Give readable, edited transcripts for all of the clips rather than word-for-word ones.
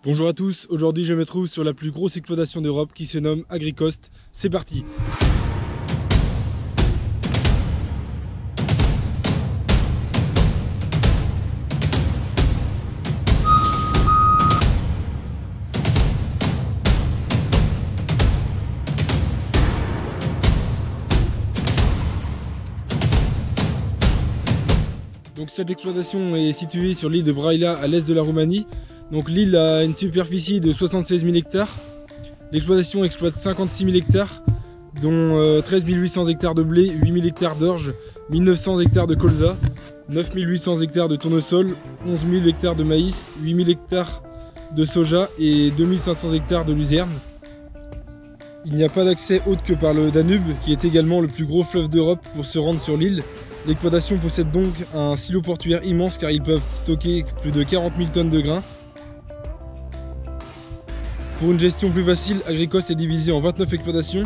Bonjour à tous, aujourd'hui je me trouve sur la plus grosse exploitation d'Europe qui se nomme Agricost. C'est parti! Donc cette exploitation est située sur l'île de Brăila à l'est de la Roumanie. Donc l'île a une superficie de 76 000 hectares. L'exploitation exploite 56 000 hectares, dont 13 800 hectares de blé, 8 000 hectares d'orge, 1 900 hectares de colza, 9 800 hectares de tournesol, 11 000 hectares de maïs, 8 000 hectares de soja et 2 500 hectares de luzerne. Il n'y a pas d'accès autre que par le Danube, qui est également le plus gros fleuve d'Europe pour se rendre sur l'île. L'exploitation possède donc un silo portuaire immense car ils peuvent stocker plus de 40 000 tonnes de grains. Pour une gestion plus facile, Agricost est divisé en 29 exploitations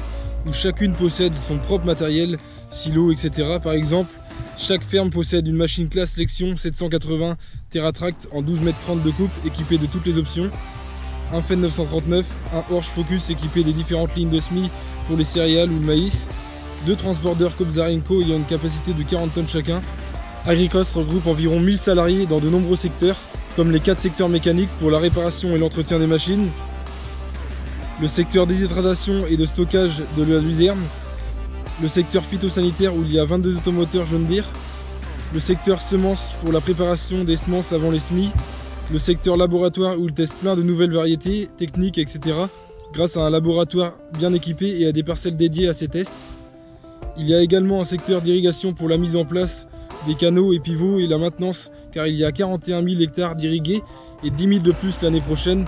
où chacune possède son propre matériel, silo, etc. Par exemple, chaque ferme possède une machine classe Lexion 780 TerraTract en 12,30 m de coupe équipée de toutes les options, un Fendt 939, un Horsch Focus équipé des différentes lignes de semis pour les céréales ou le maïs, deux transbordeurs Kobzarenko ayant une capacité de 40 tonnes chacun. Agricost regroupe environ 1000 salariés dans de nombreux secteurs, comme les 4 secteurs mécaniques pour la réparation et l'entretien des machines, le secteur déshydratation et de stockage de la luzerne, le secteur phytosanitaire où il y a 22 automoteurs John Deere, le secteur semences pour la préparation des semences avant les semis, le secteur laboratoire où ils testent plein de nouvelles variétés, techniques, etc. grâce à un laboratoire bien équipé et à des parcelles dédiées à ces tests. Il y a également un secteur d'irrigation pour la mise en place des canaux et pivots et la maintenance car il y a 41 000 hectares d'irrigués et 10 000 de plus l'année prochaine.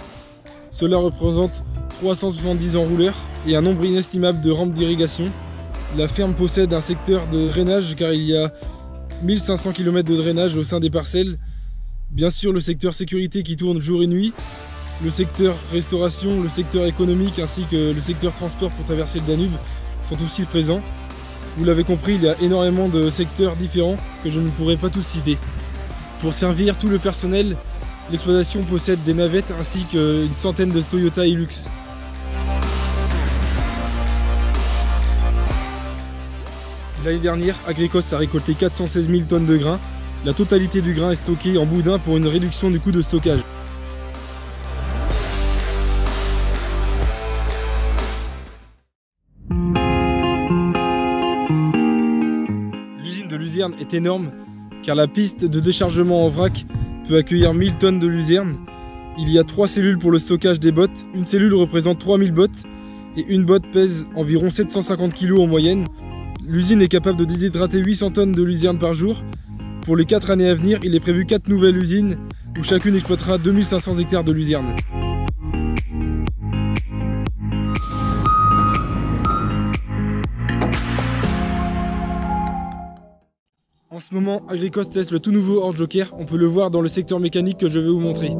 Cela représente 370 enrouleurs et un nombre inestimable de rampes d'irrigation. La ferme possède un secteur de drainage car il y a 1500 km de drainage au sein des parcelles. Bien sûr le secteur sécurité qui tourne jour et nuit, le secteur restauration, le secteur économique ainsi que le secteur transport pour traverser le Danube sont aussi présents. Vous l'avez compris, il y a énormément de secteurs différents que je ne pourrai pas tous citer. Pour servir tout le personnel, l'exploitation possède des navettes ainsi qu'une centaine de Toyota Hilux. L'année dernière, Agricost a récolté 416 000 tonnes de grains. La totalité du grain est stocké en boudin pour une réduction du coût de stockage. L'usine de luzerne est énorme car la piste de déchargement en vrac peut accueillir 1000 tonnes de luzerne. Il y a 3 cellules pour le stockage des bottes. Une cellule représente 3000 bottes et une botte pèse environ 750 kg en moyenne. L'usine est capable de déshydrater 800 tonnes de luzerne par jour. Pour les 4 années à venir, il est prévu 4 nouvelles usines où chacune exploitera 2500 hectares de luzerne. En ce moment, Agricost teste le tout nouveau Horsch Joker, on peut le voir dans le secteur mécanique que je vais vous montrer.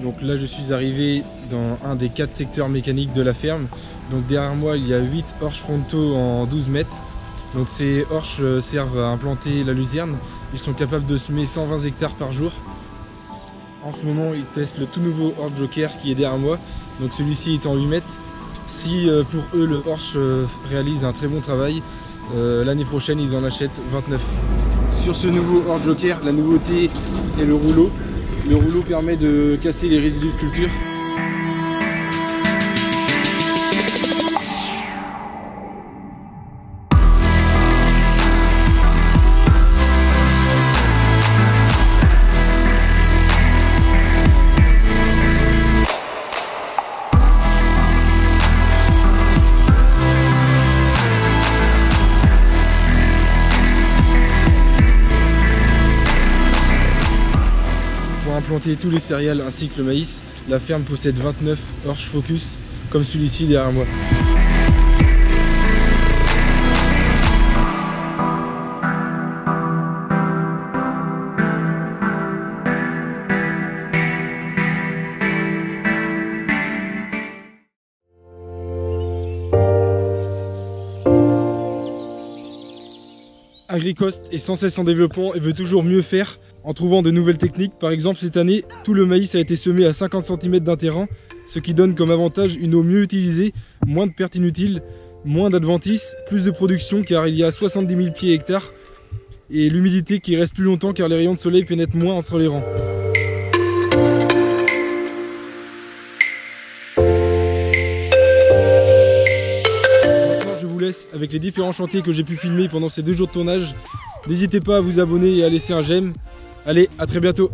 Donc là je suis arrivé dans un des 4 secteurs mécaniques de la ferme. Donc derrière moi il y a 8 Horsch Fronto en 12 mètres. Donc ces Horsch servent à implanter la luzerne. Ils sont capables de semer 120 hectares par jour. En ce moment, ils testent le tout nouveau Horsch Joker qui est derrière moi. Donc celui-ci est en 8 mètres. Si pour eux le Horsch réalise un très bon travail, l'année prochaine ils en achètent 29. Sur ce nouveau Horsch Joker, la nouveauté est le rouleau. Le rouleau permet de casser les résidus de culture. Pour implanter tous les céréales ainsi que le maïs, la ferme possède 29 Horsch Focus comme celui-ci derrière moi. Agricost est sans cesse en développement et veut toujours mieux faire en trouvant de nouvelles techniques. Par exemple, cette année, tout le maïs a été semé à 50 cm d'un terrain, ce qui donne comme avantage une eau mieux utilisée, moins de pertes inutiles, moins d'adventices, plus de production car il y a 70 000 pieds hectares et l'humidité qui reste plus longtemps car les rayons de soleil pénètrent moins entre les rangs. Avec les différents chantiers que j'ai pu filmer pendant ces 2 jours de tournage. N'hésitez pas à vous abonner et à laisser un j'aime. Allez, à très bientôt.